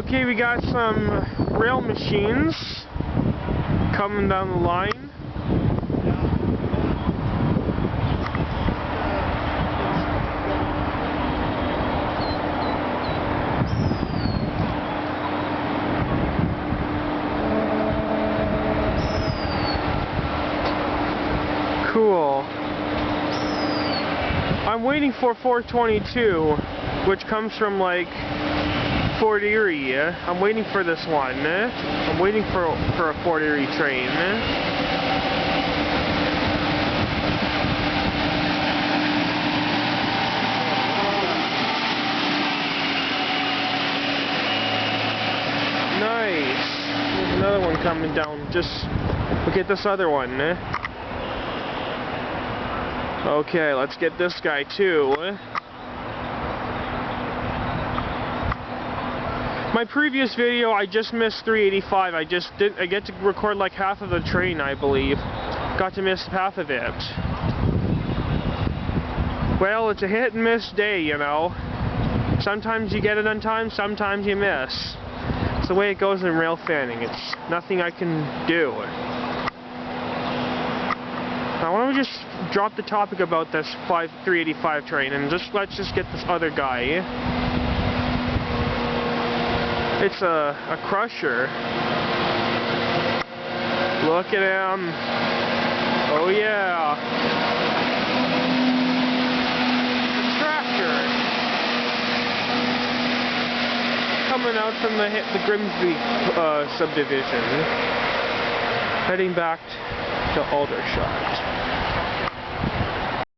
Okay, we got some rail machines coming down the line. Cool. I'm waiting for 422, which comes from like Fort Erie. I'm waiting for this one. I'm waiting for a Fort Erie train. Nice. There's another one coming down. Just look at this other one. Okay, let's get this guy too. My previous video, I just missed 385. I get to record like half of the train, I believe. Got to miss half of it. Well, it's a hit and miss day, you know. Sometimes you get it on time, sometimes you miss. It's the way it goes in rail fanning. It's nothing I can do. Now, why don't we just drop the topic about this 385 train and let's just get this other guy. It's a crusher. Look at him. Oh yeah. A tractor. Coming out from the Grimsby subdivision. Heading back to Aldershot.